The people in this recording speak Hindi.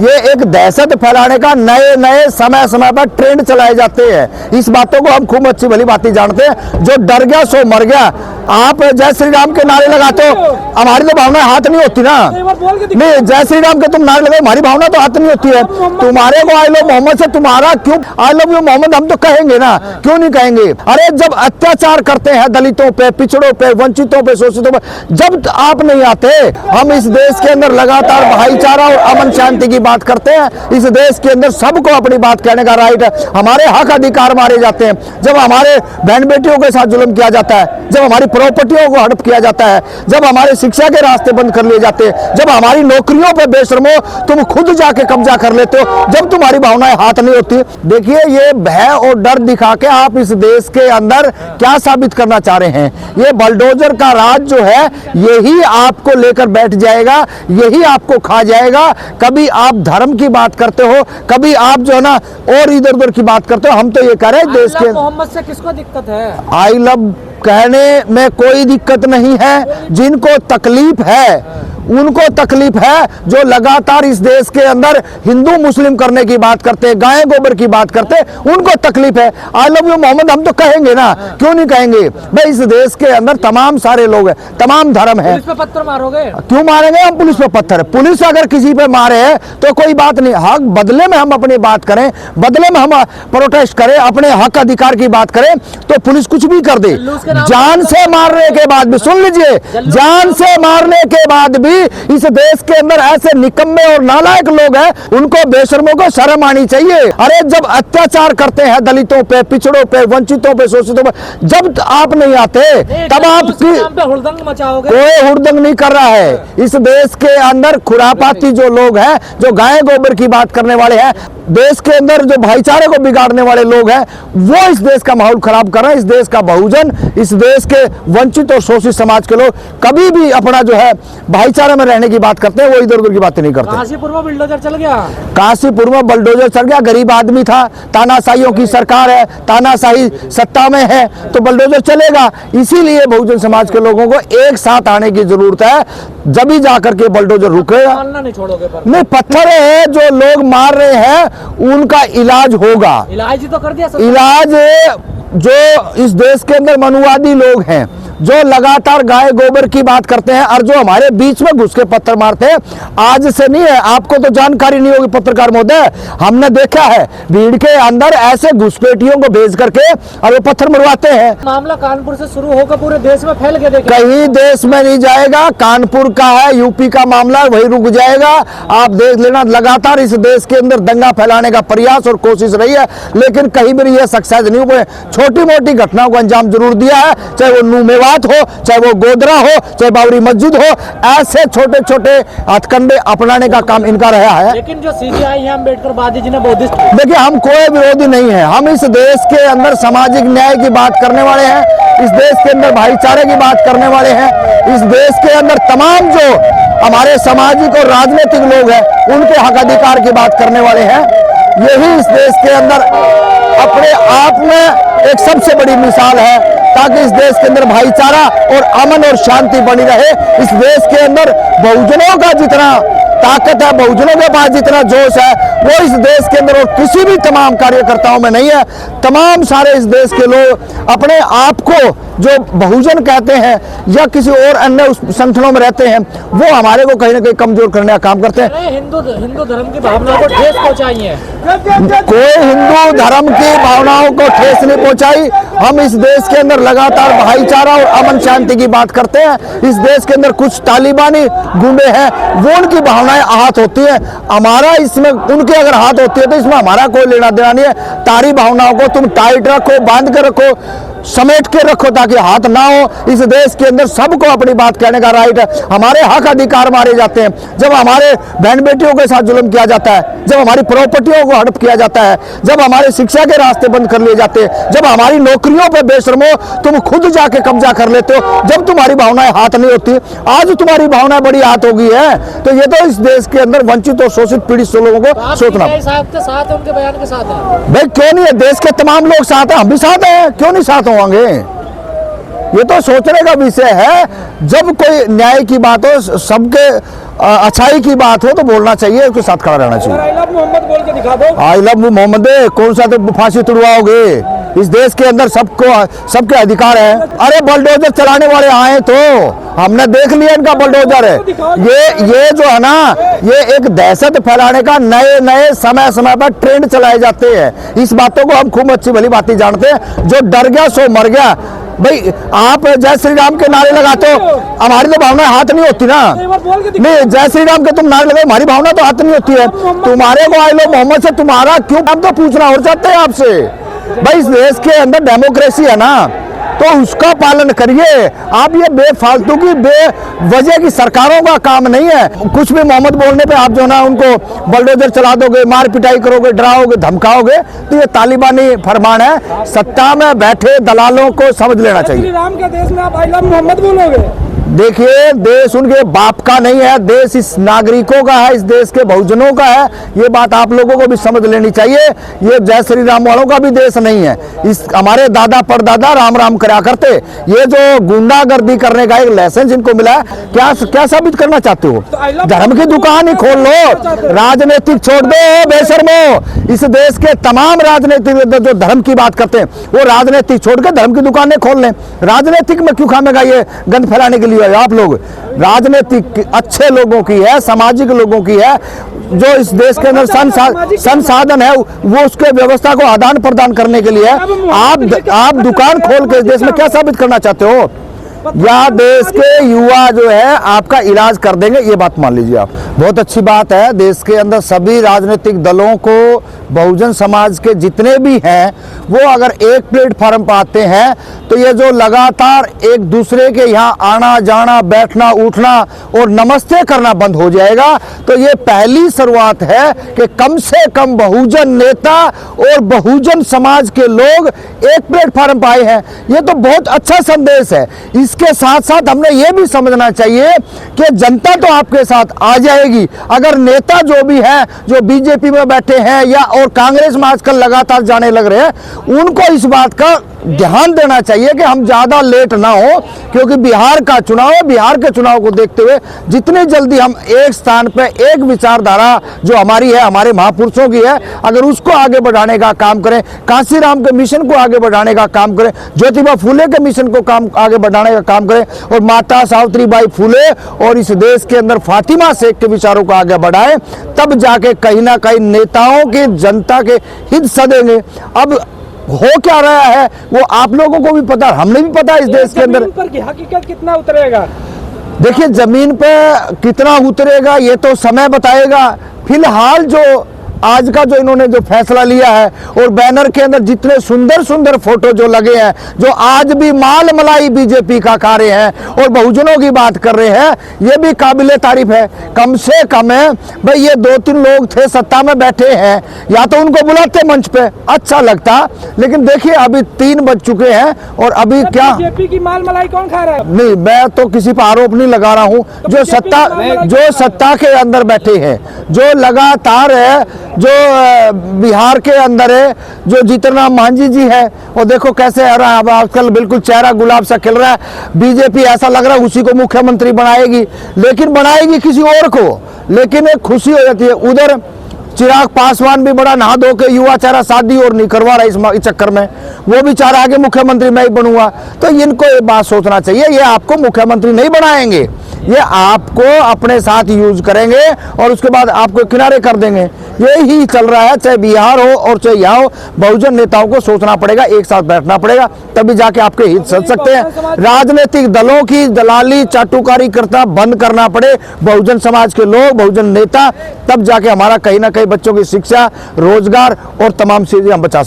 ये एक दहशत फैलाने का नए नए समय समय पर ट्रेंड चलाए जाते हैं। इस बातों को हम खूब अच्छी भली बातें जानते हैं। जो डर गया सो मर गया। आप जय श्री राम के नारे लगाते हो, हमारी तो भावना हाथ नहीं होती ना। नहीं, जय श्री राम के तुम नारे लगाओ, हमारी भावना तो हाथ नहीं होती है। तुम्हारे को आई लव मोहम्मद से तुम्हारा क्यों आई लव यू मोहम्मद हम तो कहेंगे ना, क्यों नहीं कहेंगे। अरे जब अत्याचार करते हैं दलितों पे, पिछड़ों पे, वंचितों पे, शोषितों पे, जब आप नहीं आते। हम इस देश के अंदर लगातार भाईचारा और अमन शांति की बात करते हैं। इस देश के अंदर सबको अपनी बात कहने का राइट है। हमारे हक अधिकार मारे जाते हैं। जब हमारे बहन बेटियों के साथ जुल्म किया जाता है, जब हमारी प्रॉपर्टियों को हड़प किया जाता है, जब हमारे शिक्षा के रास्ते बंद कर लिए जाते हैं, जब हमारी नौकरियों पर बेशर्मो तुम खुद जाके कब्जा कर लेते हो, जब तुम्हारी भावनाएं हाथ नहीं होती। देखिए, ये भय और डर दिखा के आप इस देश के अंदर क्या साबित करना चाह रहे हैं। ये बलडोजर का राज जो है यही आपको लेकर बैठ जाएगा, यही आपको खा जाएगा। कभी आप धर्म की बात करते हो, कभी आप जो है ना और इधर उधर की बात करते हो। हम तो ये कह रहे हैं देश के मोहम्मद से किसको दिक्कत है? आई लव कहने में कोई दिक्कत नहीं है। जिनको तकलीफ है उनको तकलीफ है। जो लगातार इस देश के अंदर हिंदू मुस्लिम करने की बात करते हैं, गाय गोबर की बात करते हैं, उनको तकलीफ है। आई लव यू मोहम्मद हम तो कहेंगे ना, क्यों नहीं कहेंगे। भाई, इस देश के अंदर तमाम सारे लोग हैं, तमाम धर्म है। पुलिस पे पत्थर मारोगे? क्यों मारेंगे हम पुलिस पे पत्थर? पुलिस अगर किसी पे मारे है तो कोई बात नहीं। हक बदले में हम अपनी बात करें, बदले में हम प्रोटेस्ट करें, अपने हक अधिकार की बात करें, तो पुलिस कुछ भी कर दे। जान से मारने के बाद भी, सुन लीजिए, जान से मारने के बाद भी इस देश के अंदर ऐसे निकम्मे और नालायक लोग हैं, उनको बेशर्मों को शर्म आनी चाहिए। अरे जब अत्याचार करते हैं दलितों पे, पिछड़ों पे, वंचितों पे, शोषितों पे, जब आप नहीं आते तब आप हुड़दंग मचाओगे। कोई हुड़दंग नहीं कर रहा है। इस देश के अंदर खुरापाती जो लोग हैं, जो गाय गोबर की बात करने वाले हैं, देश के अंदर जो भाईचारे को बिगाड़ने वाले लोग हैं, वो इस देश का माहौल खराब कर रहे हैं। इस देश का बहुजन, इस देश के वंचित और शोषित समाज के लोग कभी भी अपना जो है भाईचारे में रहने की बात करते हैं, वो इधर उधर की बातें नहीं करते। काशीपुर में बुलडोजर चल गया। काशीपुर में बुलडोजर चल गया। गरीब आदमी था, तानाशाहियों की सरकार है, तानाशाही सत्ता में है, तो बुलडोजर चलेगा। इसीलिए बहुजन समाज के लोगों को एक साथ आने की जरूरत है, जब ही जाकर के बुलडोजर रुकेगा। नहीं छोड़ोगे पर। नहीं, पत्थर है जो लोग मार रहे हैं उनका इलाज होगा। इलाज ही तो कर दिया। इलाज जो इस देश के अंदर मनुवादी लोग हैं, जो लगातार गाय गोबर की बात करते हैं और जो हमारे बीच में घुस के पत्थर मारते हैं, आज से नहीं है। आपको तो जानकारी नहीं होगी पत्रकार महोदय, हमने देखा है भीड़ के अंदर ऐसे घुसपैठियों को भेज करके और वो पत्थर मरवाते हैं। मामला कानपुर से शुरू होकर पूरे देश में फैल गया। कहीं देश में नहीं जाएगा। कानपुर का है, यूपी का मामला, वही रुक जाएगा। आप देख लेना, लगातार इस देश के अंदर दंगा फैलाने का प्रयास और कोशिश रही है, लेकिन कहीं भी यह सक्सेस नहीं हुए। छोटी मोटी घटनाओं को अंजाम जरूर दिया है, चाहे वो नूमेवा हो, चाहे वो गोदरा हो, चाहे बाबरी मस्जिद हो, ऐसे छोटे छोटे हथकंडे अपनाने का काम इनका रहा है। लेकिन जो सीबीआई है अम्बेडकर वादी जी ने बौद्धिस्ट, देखिए, हम कोई विरोधी नहीं है। हम इस देश के अंदर सामाजिक न्याय की बात करने वाले हैं, इस देश के अंदर भाईचारे की बात करने वाले हैं, इस देश के अंदर तमाम जो हमारे सामाजिक और राजनीतिक लोग हैं उनके हक अधिकार की बात करने वाले हैं। यही इस देश के अंदर अपने आप में एक सबसे बड़ी मिसाल है, ताकि इस देश के अंदर भाईचारा और अमन और शांति बनी रहे। इस देश के अंदर बहुजनों का जितना ताकत है, बहुजनों के पास जितना जोश है, वो इस देश के अंदर और किसी भी तमाम कार्यकर्ताओं में नहीं है। तमाम सारे इस देश के लोग अपने आप को जो बहुजन कहते हैं या किसी और अन्य संगठनों में रहते हैं, वो हमारे को कहीं ना कहीं कमजोर करने का काम करते हैं। हिंदू धर्म की भावनाओं को ठेस पहुंचाई है। कोई हिंदू धर्म की भावनाओं को ठेस नहीं पहुंचाई। हम इस देश के अंदर लगातार भाईचारा और अमन शांति की बात करते हैं। इस देश के अंदर कुछ तालिबानी गुंडे हैं, वो उनकी भावनाएं आहत होती है, हमारा इसमें उनके अगर हाथ होती है तो इसमें हमारा कोई लेना देना नहीं है। तारी भावनाओं को तुम टाइट रखो, बांध कर रखो, समेट के रखो, ताकि हाथ ना हो। इस देश के अंदर सबको अपनी बात कहने का राइट है। हमारे हक अधिकार मारे जाते हैं, जब हमारे बहन बेटियों के साथ जुल्म किया जाता है, जब हमारी प्रॉपर्टियों को हड़प किया जाता है, जब हमारे शिक्षा के रास्ते बंद कर लिए जाते हैं, जब हमारी नौकरियों पे बेशर्मो तुम खुद जाके कब्जा कर लेते हो, जब तुम्हारी भावनाएं हाथ नहीं होती। आज तुम्हारी भावनाएं बड़ी हाथ हो गई है, तो ये तो इस देश के अंदर वंचित और शोषित पीड़ित लोगों को सोचना। उनके बयान के साथ है भाई, क्यों नहीं है? देश के तमाम लोग साथ हैं, हम भी साथ हैं, क्यों नहीं साथ होंगे? ये तो सोचने का विषय है। जब कोई न्याय की बात हो, सबके अच्छाई की बात हो तो बोलना चाहिए, उसके साथ खड़ा रहना चाहिए। आई लव मोहम्मद बोल के दिखा दो। आई लव मोहम्मद कौन सा तो फांसी तुड़वाओगे? इस देश के अंदर सबके अधिकार है। अरे बुलडोजर चलाने वाले आए तो हमने देख लिया इनका बुलडोजर है। ये जो है ना, ये एक दहशत फैलाने का नए समय पर ट्रेंड चलाए जाते हैं। इस बातों को हम खूब अच्छी भली बात जानते हैं। जो डर गया सो मर गया। भाई आप जय श्री राम के नारे लगाते हो, हमारी तो भावना हाथ नहीं होती ना। नहीं, जय श्री राम के तुम नारे लगाओ, हमारी भावना तो हाथ नहीं होती है। तुम्हारे को आई लो मोहम्मद से तुम्हारा क्यों? हम तो पूछना और चाहते हैं आपसे। भाई इस देश के अंदर डेमोक्रेसी है ना, तो उसका पालन करिए। आप ये बेफालतू की बेवजह की सरकारों का काम नहीं है। कुछ भी मोहम्मद बोलने पे आप जो ना उनको बुलडोजर चला दोगे, मार पिटाई करोगे, डराओगे, धमकाओगे, तो ये तालिबानी फरमान है। सत्ता में बैठे दलालों को समझ लेना चाहिए। श्री राम के देश में आप आई लव मोहम्मद बोलोगे? देखिए, देश उनके बाप का नहीं है, देश इस नागरिकों का है, इस देश के बहुजनों का है। ये बात आप लोगों को भी समझ लेनी चाहिए। ये जय श्री राम वालों का भी देश नहीं है। इस हमारे दादा परदादा राम राम करा करते। ये जो गुंडागर्दी करने का एक लाइसेंस इनको मिला है, क्या साबित करना चाहते हो? धर्म की दुकान ही खोल लो, राजनीतिक छोड़ दो बेशर्मो। इस देश के तमाम राजनीतिक जो धर्म की बात करते हैं, वो राजनीतिक छोड़ के धर्म की दुकानें खोल लें। राजनीतिक में क्यों खामेगा ये गंद फैलाने के लिए? आप लोग राजनीतिक अच्छे लोगों की है, सामाजिक लोगों की है। जो इस देश के अंदर संसाधन है वो उसके व्यवस्था को आदान प्रदान करने के लिए है। आप दुकान खोल के इस देश में क्या साबित करना चाहते हो? या देश के युवा जो है आपका इलाज कर देंगे, ये बात मान लीजिए आप। बहुत अच्छी बात है। देश के अंदर सभी राजनीतिक दलों को, बहुजन समाज के जितने भी हैं, वो अगर एक प्लेटफॉर्म पर आते हैं तो ये जो लगातार एक दूसरे के यहाँ आना जाना, बैठना उठना और नमस्ते करना बंद हो जाएगा। तो ये पहली शुरुआत है कि कम से कम बहुजन नेता और बहुजन समाज के लोग एक प्लेटफॉर्म पर आए हैं। ये तो बहुत अच्छा संदेश है। इसके साथ साथ हमने ये भी समझना चाहिए कि जनता तो आपके साथ आ जाएगी। अगर नेता जो भी हैं, जो बीजेपी में बैठे हैं या और कांग्रेस में आजकल लगातार जाने लग रहे हैं, उनको इस बात का ध्यान देना चाहिए कि हम ज्यादा लेट ना हो, क्योंकि बिहार का चुनाव है। बिहार के चुनाव को देखते हुए जितनी जल्दी हम एक स्थान पे एक विचारधारा जो हमारी है, हमारे महापुरुषों की है, अगर उसको आगे बढ़ाने का काम करें, कांशीराम के मिशन को आगे बढ़ाने का काम करें, ज्योतिबा फुले के मिशन को आगे बढ़ाने का काम करें, और माता सावित्रीबाई फुले और इस देश के अंदर फातिमा शेख के विचारों को आगे बढ़ाएं, तब जाके कहीं ना कहीं नेताओं के, जनता के हित सदेंगे। अब हो क्या रहा है वो आप लोगों को भी पता, हमने भी पता है। इस देश के अंदर पर की हकीकत कितना उतरेगा? देखिए, जमीन पे कितना उतरेगा ये तो समय बताएगा। फिलहाल जो आज का जो इन्होंने जो फैसला लिया है, और बैनर के अंदर जितने सुंदर सुंदर फोटो जो लगे हैं, जो आज भी माल मलाई बीजेपी का कार्य है और बहुजनों की बात कर रहे हैं, ये भी काबिले तारीफ है। कम से कम है भाई, ये 2-3 लोग थे सत्ता में बैठे हैं, या तो उनको बुलाते मंच पे, अच्छा लगता। लेकिन देखिए अभी 3 बज चुके हैं और अभी क्या बीजेपी की माल मलाई कौन खा रहा है? नहीं, मैं तो किसी पर आरोप नहीं लगा रहा हूं। जो सत्ता के अंदर बैठे हैं, जो लगातार है, जो बिहार के अंदर है, जो जीतन राम मांझी जी है, और देखो कैसे आ रहा है आजकल, बिल्कुल चेहरा गुलाब सा खिल रहा है। बीजेपी ऐसा लग रहा है उसी को मुख्यमंत्री बनाएगी, लेकिन बनाएगी किसी और को, लेकिन एक खुशी हो जाती है। उधर चिराग पासवान भी बड़ा नहा धो के युवा चेहरा शादी और नहीं करवा रहा इस चक्कर में, वो भी चाह रहा है कि मुख्यमंत्री मैं ही बनूंगा। तो इनको ये बात सोचना चाहिए, ये आपको मुख्यमंत्री नहीं बनाएंगे, ये आपको अपने साथ यूज करेंगे और उसके बाद आपको किनारे कर देंगे। यही चल रहा है, चाहे बिहार हो और चाहे यहाँ हो। बहुजन नेताओं को सोचना पड़ेगा, एक साथ बैठना पड़ेगा, तभी जाके आपके हित सज सकते हैं। राजनीतिक दलों की दलाली चाटुकारी करना बंद करना पड़े, बहुजन समाज के लोग, बहुजन नेता, तब जाके हमारा कहीं ना कहीं बच्चों की शिक्षा, रोजगार और तमाम चीजें हम बचा सकते हैं।